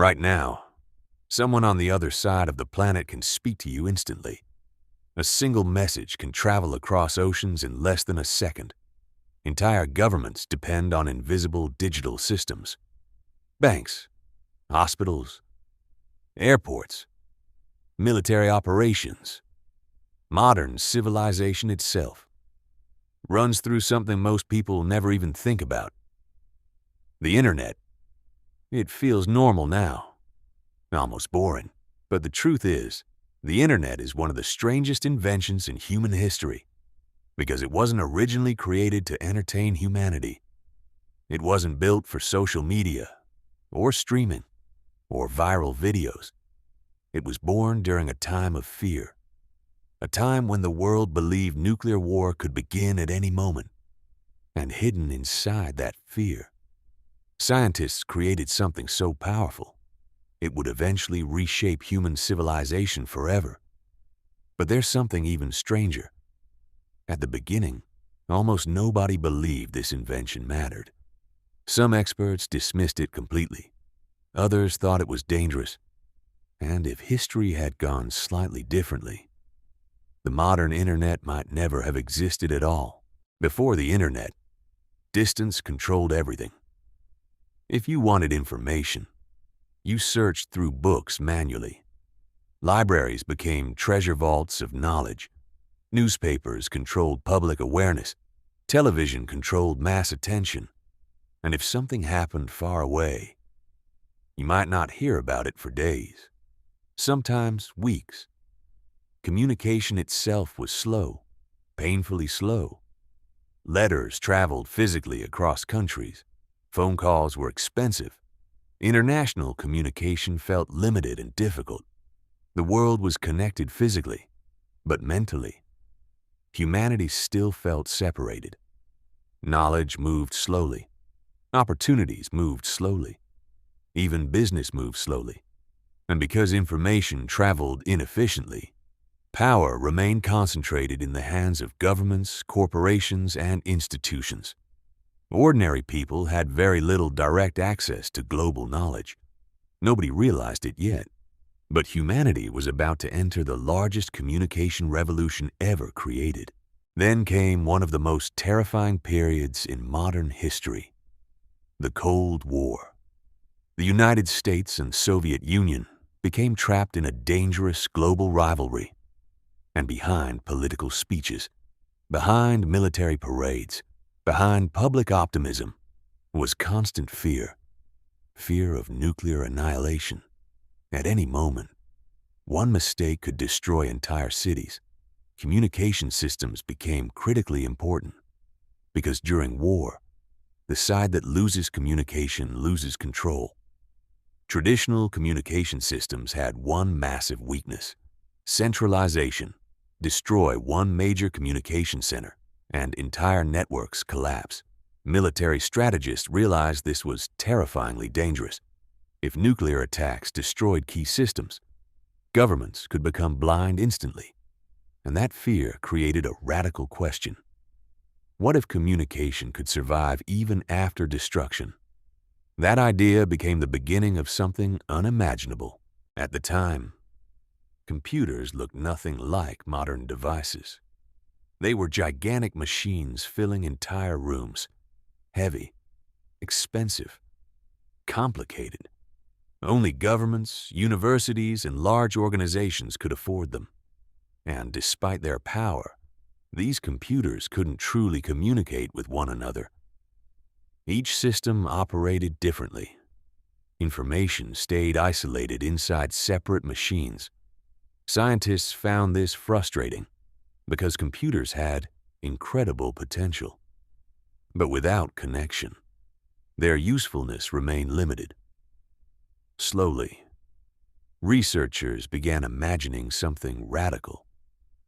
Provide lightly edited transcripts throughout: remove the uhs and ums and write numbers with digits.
Right now, someone on the other side of the planet can speak to you instantly. A single message can travel across oceans in less than a second. Entire governments depend on invisible digital systems. Banks, hospitals, airports, military operations. Modern civilization itself runs through something most people never even think about. The internet. It feels normal now, almost boring. But the truth is, the internet is one of the strangest inventions in human history because it wasn't originally created to entertain humanity. It wasn't built for social media or streaming or viral videos. It was born during a time of fear, a time when the world believed nuclear war could begin at any moment. And hidden inside that fear, scientists created something so powerful, it would eventually reshape human civilization forever. But there's something even stranger. At the beginning, almost nobody believed this invention mattered. Some experts dismissed it completely. Others thought it was dangerous. And if history had gone slightly differently, the modern internet might never have existed at all. Before the internet, distance controlled everything. If you wanted information, you searched through books manually. Libraries became treasure vaults of knowledge. Newspapers controlled public awareness. Television controlled mass attention. And if something happened far away, you might not hear about it for days, sometimes weeks. Communication itself was slow, painfully slow. Letters traveled physically across countries. Phone calls were expensive. International communication felt limited and difficult. The world was connected physically, but mentally, humanity still felt separated. Knowledge moved slowly. Opportunities moved slowly. Even business moved slowly. And because information traveled inefficiently, power remained concentrated in the hands of governments, corporations, and institutions. Ordinary people had very little direct access to global knowledge. Nobody realized it yet, but humanity was about to enter the largest communication revolution ever created. Then came one of the most terrifying periods in modern history, the Cold War. The United States and Soviet Union became trapped in a dangerous global rivalry. And behind political speeches, behind military parades, behind public optimism, was constant fear. Fear of nuclear annihilation. At any moment, one mistake could destroy entire cities. Communication systems became critically important because during war, the side that loses communication loses control. Traditional communication systems had one massive weakness: centralization. Destroy one major communication center, and entire networks collapse. Military strategists realized this was terrifyingly dangerous. If nuclear attacks destroyed key systems, governments could become blind instantly. And that fear created a radical question. What if communication could survive even after destruction? That idea became the beginning of something unimaginable. At the time, computers looked nothing like modern devices. They were gigantic machines filling entire rooms, heavy, expensive, complicated. Only governments, universities, and large organizations could afford them. And despite their power, these computers couldn't truly communicate with one another. Each system operated differently. Information stayed isolated inside separate machines. Scientists found this frustrating because computers had incredible potential. But without connection, their usefulness remained limited. Slowly, researchers began imagining something radical: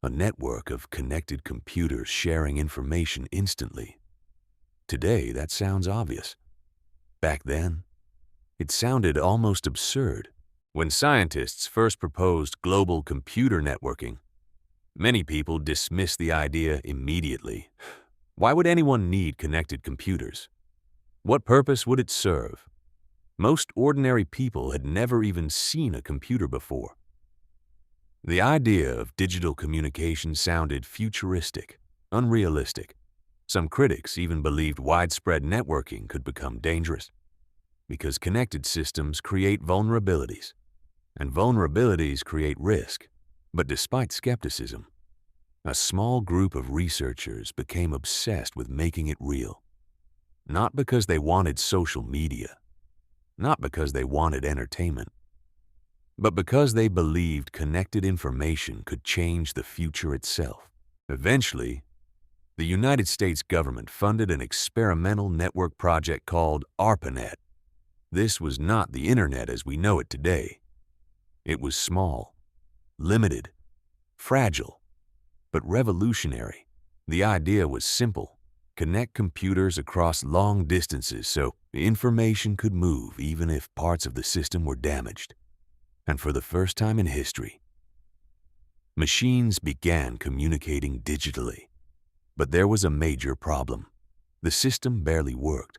a network of connected computers sharing information instantly. Today, that sounds obvious. Back then, it sounded almost absurd. When scientists first proposed global computer networking, many people dismissed the idea immediately. Why would anyone need connected computers? What purpose would it serve? Most ordinary people had never even seen a computer before. The idea of digital communication sounded futuristic, unrealistic. Some critics even believed widespread networking could become dangerous because connected systems create vulnerabilities, and vulnerabilities create risk. But despite skepticism, a small group of researchers became obsessed with making it real. Not because they wanted social media, not because they wanted entertainment, but because they believed connected information could change the future itself. Eventually, the United States government funded an experimental network project called ARPANET. This was not the internet as we know it today. It was small, limited, fragile, but revolutionary. The idea was simple: connect computers across long distances so information could move even if parts of the system were damaged. And for the first time in history, machines began communicating digitally. But there was a major problem. The system barely worked.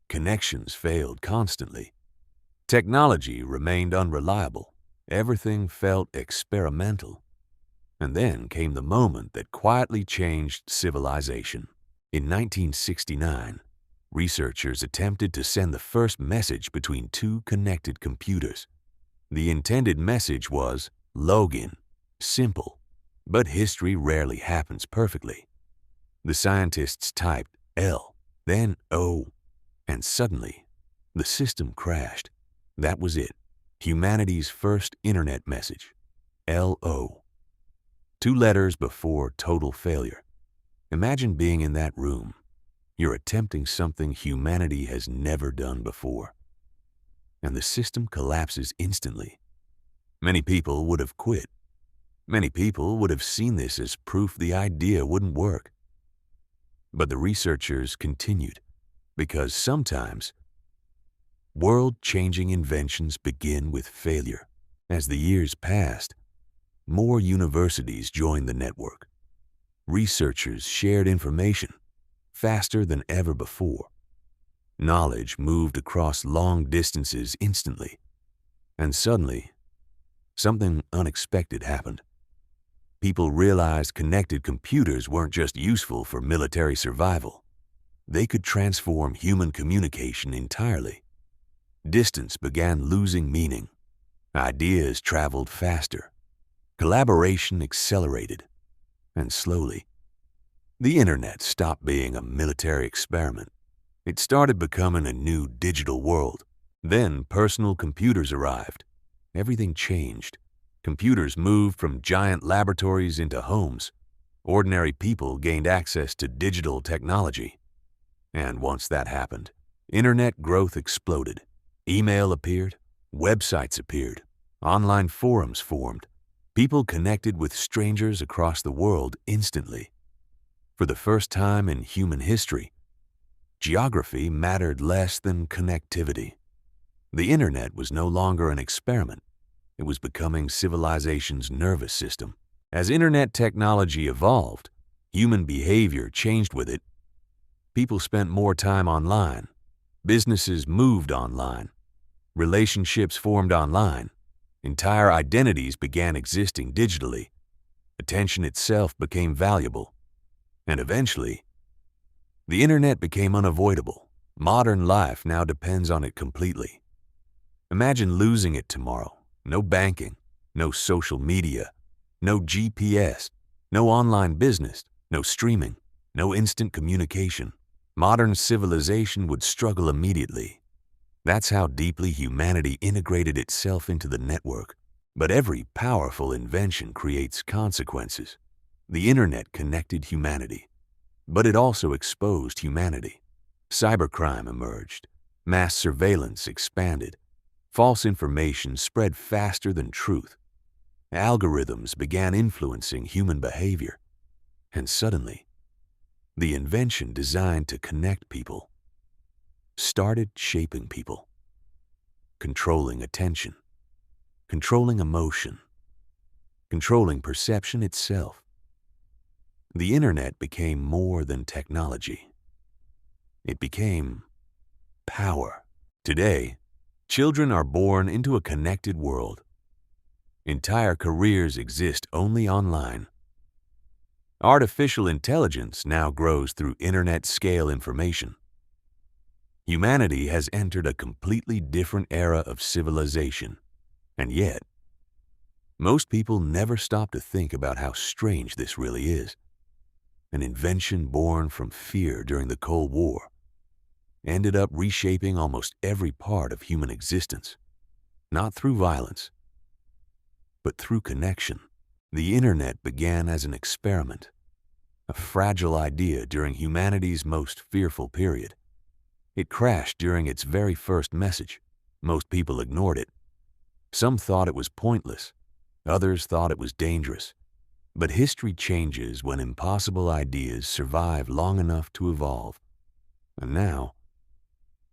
Connections failed constantly. Technology remained unreliable. Everything felt experimental. And then came the moment that quietly changed civilization. In 1969, researchers attempted to send the first message between two connected computers. The intended message was login, simple, but history rarely happens perfectly. The scientists typed L, then O, and suddenly, the system crashed. That was it. Humanity's first internet message. LO. 2 letters before total failure. Imagine being in that room. You're attempting something humanity has never done before, and the system collapses instantly. Many people would have quit. Many people would have seen this as proof the idea wouldn't work. But the researchers continued, because sometimes world-changing inventions begin with failure. As the years passed, more universities joined the network. Researchers shared information faster than ever before. Knowledge moved across long distances instantly. And suddenly, something unexpected happened. People realized connected computers weren't just useful for military survival. They could transform human communication entirely. Distance began losing meaning. Ideas traveled faster. Collaboration accelerated. And slowly, the internet stopped being a military experiment. It started becoming a new digital world. Then personal computers arrived. Everything changed. Computers moved from giant laboratories into homes. Ordinary people gained access to digital technology. And once that happened, internet growth exploded. Email appeared, websites appeared, online forums formed. People connected with strangers across the world instantly. For the first time in human history, geography mattered less than connectivity. The internet was no longer an experiment. It was becoming civilization's nervous system. As internet technology evolved, human behavior changed with it. People spent more time online. Businesses moved online. Relationships formed online. Entire identities began existing digitally. Attention itself became valuable. And eventually, the internet became unavoidable. Modern life now depends on it completely. Imagine losing it tomorrow. No banking, no social media, no GPS, no online business, no streaming, no instant communication. Modern civilization would struggle immediately. That's how deeply humanity integrated itself into the network. But every powerful invention creates consequences. The internet connected humanity, but it also exposed humanity. Cybercrime emerged. Mass surveillance expanded. False information spread faster than truth. Algorithms began influencing human behavior. And suddenly, the invention designed to connect people started shaping people, controlling attention, controlling emotion, controlling perception itself. The internet became more than technology. It became power. Today, Children are born into a connected world. Entire careers exist only online. Artificial intelligence now grows through internet-scale information. Humanity has entered a completely different era of civilization, and yet, most people never stop to think about how strange this really is. An invention born from fear during the Cold War ended up reshaping almost every part of human existence, not through violence, but through connection. The internet began as an experiment, a fragile idea during humanity's most fearful period. It crashed during its very first message. Most people ignored it. Some thought it was pointless. Others thought it was dangerous. But history changes when impossible ideas survive long enough to evolve. And now,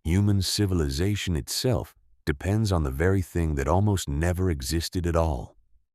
human civilization itself depends on the very thing that almost never existed at all.